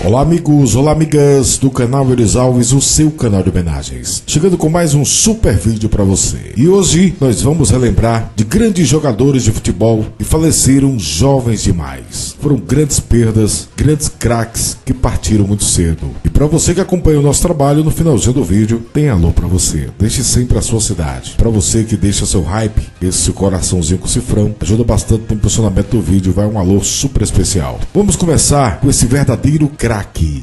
Olá amigos, olá amigas do canal Elis Alves, o seu canal de homenagens. Chegando com mais um super vídeo para você. E hoje nós vamos relembrar de grandes jogadores de futebol que faleceram jovens demais. Foram grandes perdas, grandes craques que partiram muito cedo. E para você que acompanha o nosso trabalho, no finalzinho do vídeo tem alô para você. Deixe sempre a sua cidade. Para você que deixa seu hype, esse coraçãozinho com cifrão, ajuda bastante no impulsionamento do vídeo, vai um alô super especial. Vamos começar com esse verdadeiro craque,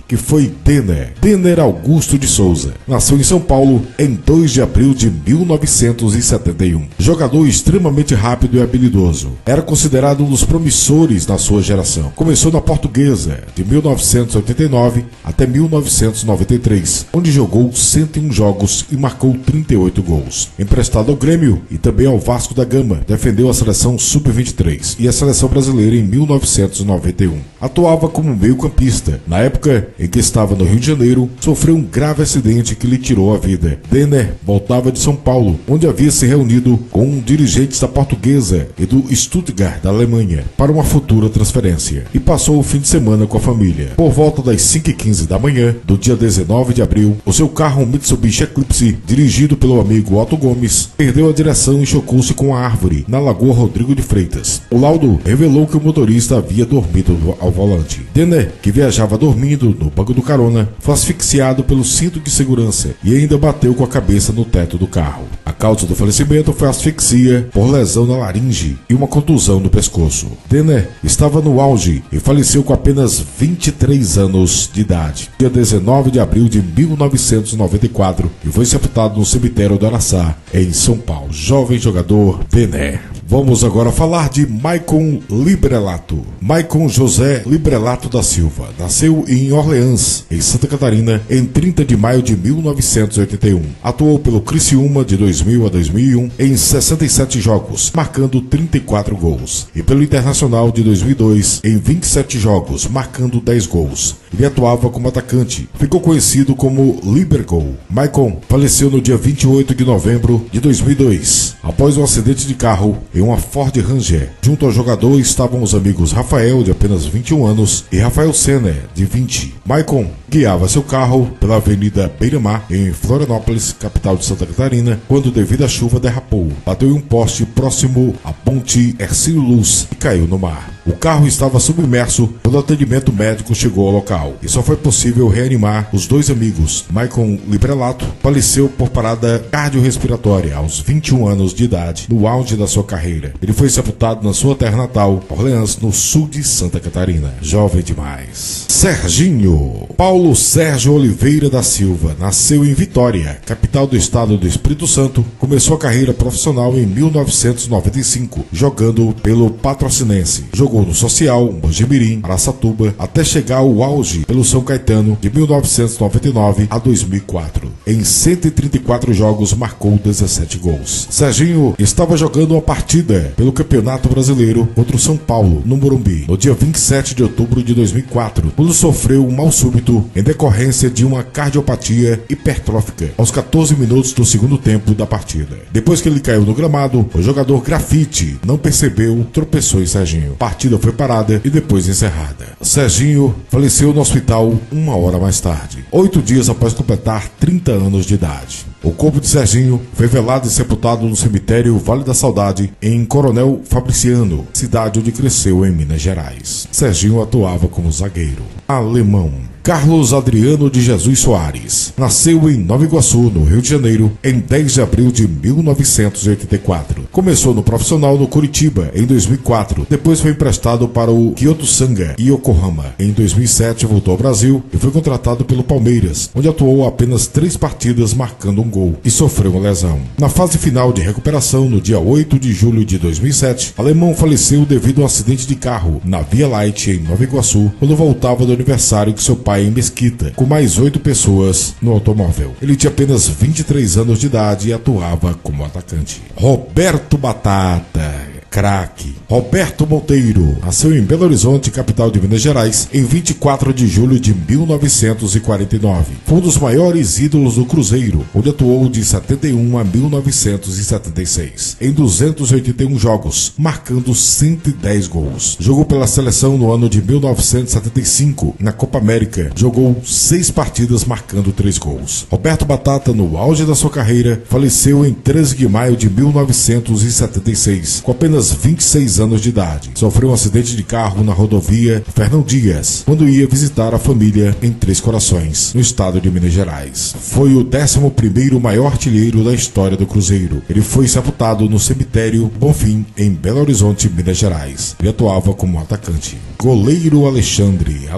que foi Denner Augusto de Souza. Nasceu em São Paulo em 2 de abril de 1971. Jogador extremamente rápido e habilidoso. Era considerado um dos promissores da sua geração. Começou na Portuguesa de 1989 até 1993, onde jogou 101 jogos e marcou 38 gols. Emprestado ao Grêmio e também ao Vasco da Gama, defendeu a seleção Sub-23 e a seleção brasileira em 1991. Atuava como meio-campista. Na época em que estava no Rio de Janeiro, sofreu um grave acidente que lhe tirou a vida. Denner voltava de São Paulo, onde havia se reunido com dirigentes da Portuguesa e do Stuttgart da Alemanha para uma futura transferência, e passou o fim de semana com a família. Por volta das 5h15 da manhã do dia 19 de abril, o seu carro Mitsubishi Eclipse, dirigido pelo amigo Otto Gomes, perdeu a direção e chocou-se com a árvore na Lagoa Rodrigo de Freitas. O laudo revelou que o motorista havia dormido ao volante. Denner, que viajava dormindo no banco do carona, foi asfixiado pelo cinto de segurança e ainda bateu com a cabeça no teto do carro. A causa do falecimento foi asfixia por lesão na laringe e uma contusão no pescoço. Denner estava no auge e faleceu com apenas 23 anos de idade, dia 19 de abril de 1994, e foi sepultado no cemitério do Araçá, em São Paulo. Jovem jogador Denner. Vamos agora falar de Maicon Librelato. Maicon José Librelato da Silva nasceu em Orleans, em Santa Catarina, em 30 de maio de 1981. Atuou pelo Criciúma de 2000 a 2001 em 67 jogos, marcando 34 gols. E pelo Internacional de 2002 em 27 jogos, marcando 10 gols. Ele atuava como atacante. Ficou conhecido como Libergol. Maicon faleceu no dia 28 de novembro de 2002, após um acidente de carro em uma Ford Ranger. Junto ao jogador estavam os amigos Rafael, de apenas 21 anos, e Rafael Senner, de 20. Maicon guiava seu carro pela Avenida Beira-Mar, em Florianópolis, capital de Santa Catarina, quando, devido à chuva, derrapou. Bateu em um poste próximo à ponte Hercílio Luz e caiu no mar. O carro estava submerso quando o atendimento médico chegou ao local e só foi possível reanimar os dois amigos. Maicon Librelato faleceu por parada cardiorrespiratória aos 21 anos de idade, no auge da sua carreira. Ele foi sepultado na sua terra natal, Orleans, no sul de Santa Catarina. Jovem demais. Serginho. Paulo Sérgio Oliveira da Silva nasceu em Vitória, capital do estado do Espírito Santo. Começou a carreira profissional em 1995, jogando pelo Patrocinense. Jogou no Social, Mojimirim, Araçatuba, até chegar ao auge pelo São Caetano de 1999 a 2004. Em 134 jogos, marcou 17 gols. Serginho estava jogando uma partida pelo Campeonato Brasileiro contra o São Paulo, no Morumbi, no dia 27 de outubro de 2004, quando sofreu um mal súbito em decorrência de uma cardiopatia hipertrófica aos 14 minutos do segundo tempo da partida. Depois que ele caiu no gramado, o jogador Grafite não percebeu, tropeçou em Serginho. A partida foi parada e depois encerrada. Serginho faleceu no hospital uma hora mais tarde, 8 dias após completar 30 anos de idade. O corpo de Serginho foi velado e sepultado no cemitério Vale da Saudade, em Coronel Fabriciano, cidade onde cresceu em Minas Gerais. Serginho atuava como zagueiro. Alemão. Carlos Adriano de Jesus Soares nasceu em Nova Iguaçu, no Rio de Janeiro, em 10 de abril de 1984. Começou no profissional no Curitiba em 2004, depois foi emprestado para o Kyoto Sanga e Yokohama. Em 2007 voltou ao Brasil e foi contratado pelo Palmeiras, onde atuou apenas 3 partidas, marcando um gol, e sofreu uma lesão. Na fase final de recuperação, no dia 8 de julho de 2007, Alemão faleceu devido a um acidente de carro na Via Light, em Nova Iguaçu, quando voltava do aniversário de seu pai em Mesquita, com mais 8 pessoas no automóvel. Ele tinha apenas 23 anos de idade e atuava como atacante. Roberto Batata. craque. Roberto Monteiro nasceu em Belo Horizonte, capital de Minas Gerais, em 24 de julho de 1949. Foi um dos maiores ídolos do Cruzeiro, onde atuou de 71 a 1976, em 281 jogos, marcando 110 gols. Jogou pela seleção no ano de 1975, na Copa América. Jogou 6 partidas, marcando 3 gols. Roberto Batata, no auge da sua carreira, faleceu em 13 de maio de 1976, com apenas 26 anos de idade. Sofreu um acidente de carro na rodovia Fernão Dias, quando ia visitar a família em Três Corações, no estado de Minas Gerais. Foi o 11º maior artilheiro da história do Cruzeiro. Ele foi sepultado no cemitério Bonfim, em Belo Horizonte, Minas Gerais. Ele atuava como atacante. Goleiro Alexandre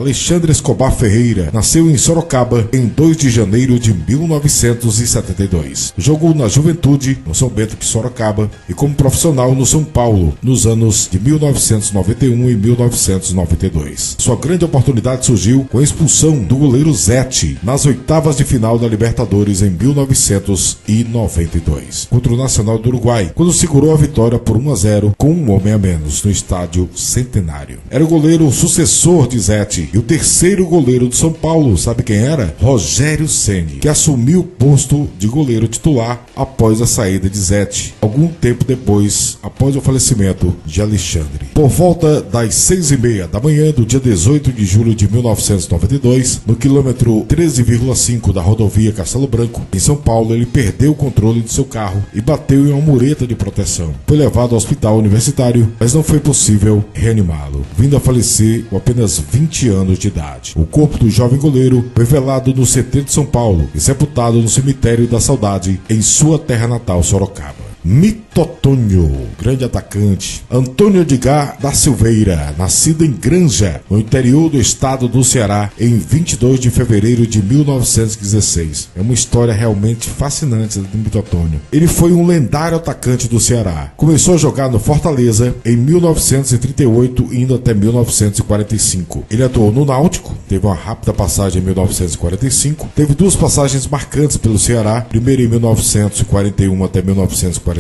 Escobar Ferreira nasceu em Sorocaba em 2 de janeiro de 1972. Jogou na Juventude, no São Bento de Sorocaba, e como profissional no São Paulo, nos anos de 1991 e 1992. Sua grande oportunidade surgiu com a expulsão do goleiro Zete nas oitavas de final da Libertadores em 1992, contra o Nacional do Uruguai, quando segurou a vitória por 1-0 com um homem a menos no estádio Centenário. Era o goleiro sucessor de Zete e o terceiro goleiro do São Paulo, sabe quem era? Rogério Ceni, que assumiu o posto de goleiro titular após a saída de Zete, algum tempo depois, após o falecimento de Alexandre. Por volta das 6h30 da manhã do dia 18 de julho de 1992, no quilômetro 13,5 da rodovia Castelo Branco, em São Paulo, ele perdeu o controle de seu carro e bateu em uma mureta de proteção. Foi levado ao hospital universitário, mas não foi possível reanimá-lo, vindo a falecer com apenas 20 anos de idade. O corpo do jovem goleiro foi velado no CT de São Paulo e sepultado no cemitério da Saudade, em sua terra natal, Sorocaba. Mitotônio, grande atacante. Antônio Edgar da Silveira, nascido em Granja, no interior do estado do Ceará, em 22 de fevereiro de 1916. É uma história realmente fascinante do Mitotônio. Ele foi um lendário atacante do Ceará. Começou a jogar no Fortaleza em 1938, indo até 1945. Ele atuou no Náutico, teve uma rápida passagem em 1945, teve 2 passagens marcantes pelo Ceará, primeiro em 1941 até 1945,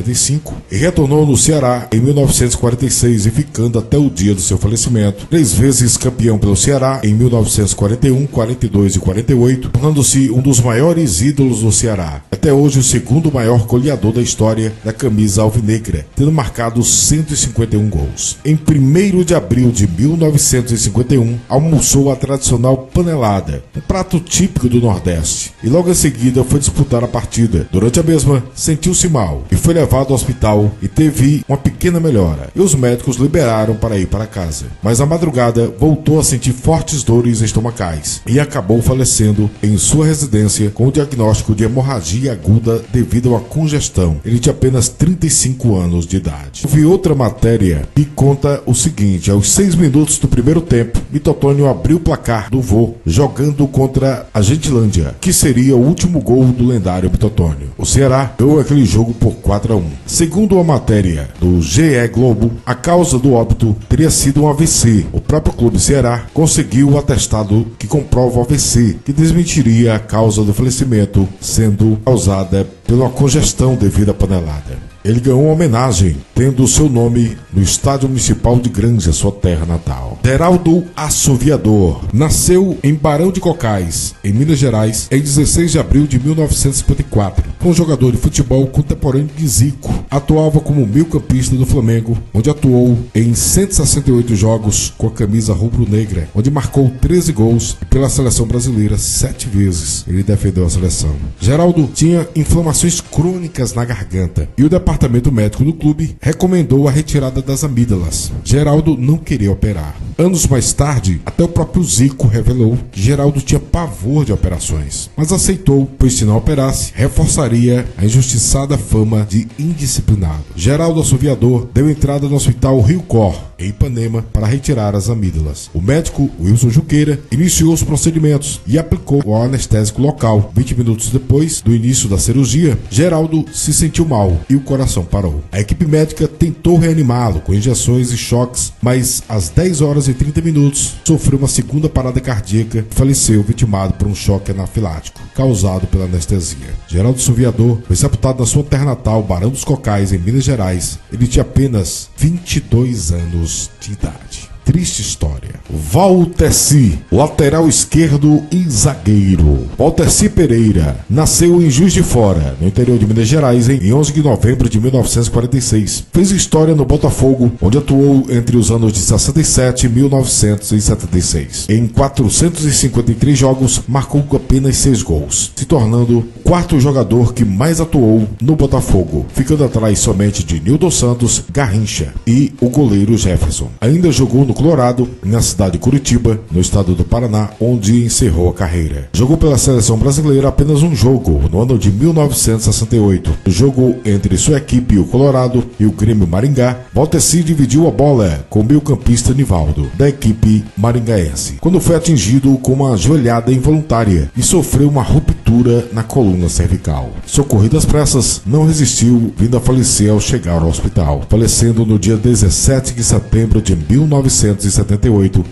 e retornou no Ceará em 1946 e ficando até o dia do seu falecimento. 3 vezes campeão pelo Ceará em 1941, 42 e 48, tornando-se um dos maiores ídolos do Ceará. Até hoje o segundo maior goleador da história da camisa alvinegra, tendo marcado 151 gols. Em 1º de abril de 1951, almoçou a tradicional panelada, um prato típico do Nordeste, e logo em seguida foi disputar a partida. Durante a mesma, sentiu-se mal e foi levado ao hospital e teve uma pequena melhora, e os médicos liberaram para ir para casa. Mas à madrugada voltou a sentir fortes dores estomacais e acabou falecendo em sua residência com o diagnóstico de hemorragia aguda devido a uma congestão. Ele tinha apenas 35 anos de idade. Houve outra matéria que conta o seguinte: aos 6 minutos do primeiro tempo, Mitotônio abriu o placar do Vô, jogando contra a Gentilândia, que seria o último gol do lendário Mitotônio. O Ceará ganhou aquele jogo por 4-1. Segundo a matéria do GE Globo, a causa do óbito teria sido um AVC. O próprio Clube Ceará conseguiu o atestado que comprova o AVC, que desmentiria a causa do falecimento sendo causada pela congestão devido à panelada. Ele ganhou uma homenagem, tendo o seu nome no Estádio Municipal de Granja, sua terra natal. Geraldo Assoviador nasceu em Barão de Cocais, em Minas Gerais, em 16 de abril de 1954. Foi um jogador de futebol contemporâneo de Zico. Atuava como meio-campista do Flamengo, onde atuou em 168 jogos com a camisa rubro-negra, onde marcou 13 gols, e pela seleção brasileira 7 vezes ele defendeu a seleção. Geraldo tinha inflamações crônicas na garganta e o departamento médico do clube recomendou a retirada das amígdalas. Geraldo não queria operar. Anos mais tarde, até o próprio Zico revelou que Geraldo tinha pavor de operações, mas aceitou, pois se não operasse, reforçaria a injustiçada fama de indisciplinado. Geraldo Assoviador deu entrada no Hospital Rio Cor, em Ipanema, para retirar as amígdalas. O médico, Wilson Junqueira, iniciou os procedimentos e aplicou o anestésico local. 20 minutos depois do início da cirurgia, Geraldo se sentiu mal e o coração parou. A equipe médica tentou reanimá-lo com injeções e choques, mas às 10 horas e 30 minutos sofreu uma segunda parada cardíaca e faleceu vitimado por um choque anafilático causado pela anestesia. Geraldo Suviador foi sepultado na sua terra natal, Barão dos Cocais, em Minas Gerais. Ele tinha apenas 22 anos de idade. Triste história. Valteci, lateral esquerdo e zagueiro. Valteci Pereira nasceu em Juiz de Fora, no interior de Minas Gerais, em 11 de novembro de 1946. Fez história no Botafogo, onde atuou entre os anos de 67 e 1976. Em 453 jogos, marcou apenas 6 gols, se tornando o quarto jogador que mais atuou no Botafogo, ficando atrás somente de Nilton Santos, Garrincha e o goleiro Jefferson. Ainda jogou no Colorado, na cidade de Curitiba, no estado do Paraná, onde encerrou a carreira. Jogou pela seleção brasileira apenas um jogo, no ano de 1968. No jogo entre sua equipe, o Colorado, e o Grêmio Maringá, Valteci dividiu a bola com o meio-campista Nivaldo, da equipe maringaense, quando foi atingido com uma joelhada involuntária e sofreu uma ruptura na coluna cervical. Socorrido às pressas, não resistiu, vindo a falecer ao chegar ao hospital, falecendo no dia 17 de setembro de 1978,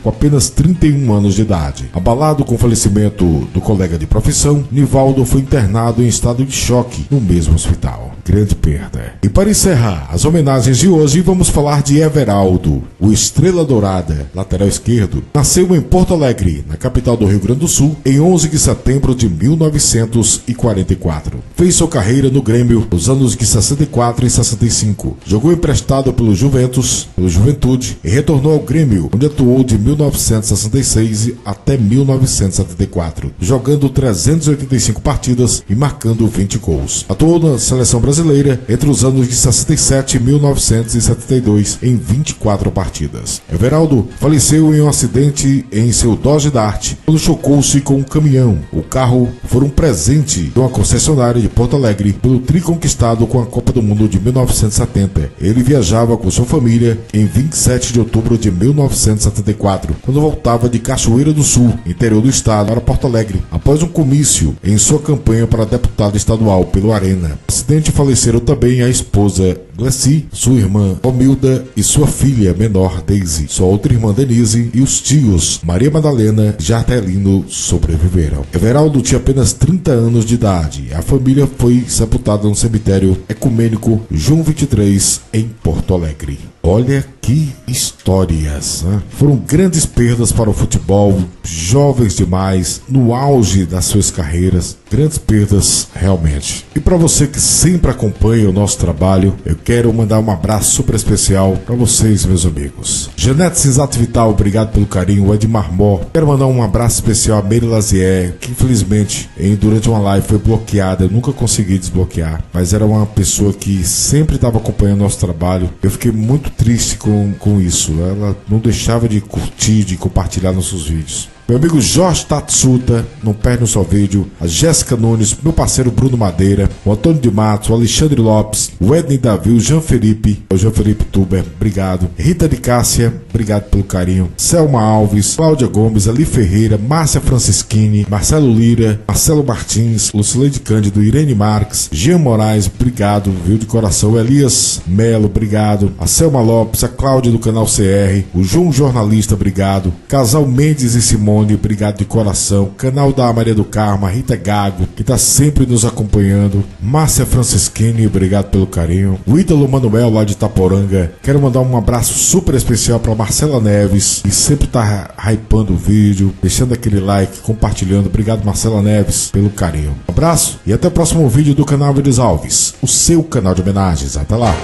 com apenas 31 anos de idade. Abalado com o falecimento do colega de profissão, Nivaldo foi internado em estado de choque no mesmo hospital. Grande perda. E para encerrar as homenagens de hoje, vamos falar de Everaldo, o Estrela Dourada, lateral esquerdo. Nasceu em Porto Alegre, na capital do Rio Grande do Sul, em 11 de setembro de 1944. Fez sua carreira no Grêmio nos anos de 64 e 65. Jogou emprestado pelo Juventude e retornou ao Grêmio, onde atuou de 1966 até 1974, jogando 385 partidas e marcando 20 gols. Atuou na seleção brasileira entre os anos de 67 e 1972 em 24 partidas. Everaldo faleceu em um acidente em seu Dodge Dart quando chocou-se com um caminhão. O carro foi um presente de uma concessionária de Porto Alegre pelo tri conquistado com a Copa do Mundo de 1970. Ele viajava com sua família em 27 de outubro de 1974, quando voltava de Cachoeira do Sul, interior do estado, para Porto Alegre, após um comício em sua campanha para deputado estadual pelo Arena. No acidente faleceram também a esposa Glessi, sua irmã Romilda e sua filha menor Daisy. Sua outra irmã Denise e os tios Maria Madalena e Jartelino sobreviveram. Everaldo tinha apenas 30 anos de idade. A família foi sepultada no cemitério ecumênico João 23 em Porto Alegre. Olha que histórias, né? Foram grandes perdas para o futebol, jovens demais, no auge das suas carreiras, grandes perdas realmente. E para você que sempre acompanha o nosso trabalho, eu quero mandar um abraço super especial para vocês, meus amigos. Janete Cisato Vital, obrigado pelo carinho. Edmar Mó, quero mandar um abraço especial a Meire Lazier, que infelizmente durante uma live foi bloqueada, eu nunca consegui desbloquear, mas era uma pessoa que sempre estava acompanhando o nosso trabalho. Eu fiquei muito triste com isso. Ela não deixava de curtir, de compartilhar nossos vídeos. Meu amigo Jorge Tatsuta, não perde um só vídeo. A Jéssica Nunes, meu parceiro Bruno Madeira, o Antônio de Matos, o Alexandre Lopes, o Edney Davi, o Jean Felipe Tuber, obrigado. Rita de Cássia, obrigado pelo carinho. Selma Alves, Cláudia Gomes, Ali Ferreira, Márcia Francischini, Marcelo Lira, Marcelo Martins, Lucileide Cândido, Irene Marques, Jean Moraes, obrigado, viu, de coração. Elias Melo, obrigado. A Selma Lopes, a Cláudia do canal CR, o João Jornalista, obrigado. Casal Mendes e Simone, obrigado de coração. Canal da Maria do Carmo, a Rita Gago, que está sempre nos acompanhando. Márcia Francischini, obrigado pelo carinho. O Ítalo Manuel, lá de Itaporanga. Quero mandar um abraço super especial para Marcela Neves, que sempre está hypando o vídeo, deixando aquele like, compartilhando. Obrigado, Marcela Neves, pelo carinho. Um abraço e até o próximo vídeo do canal Willis Alves, o seu canal de homenagens. Até lá!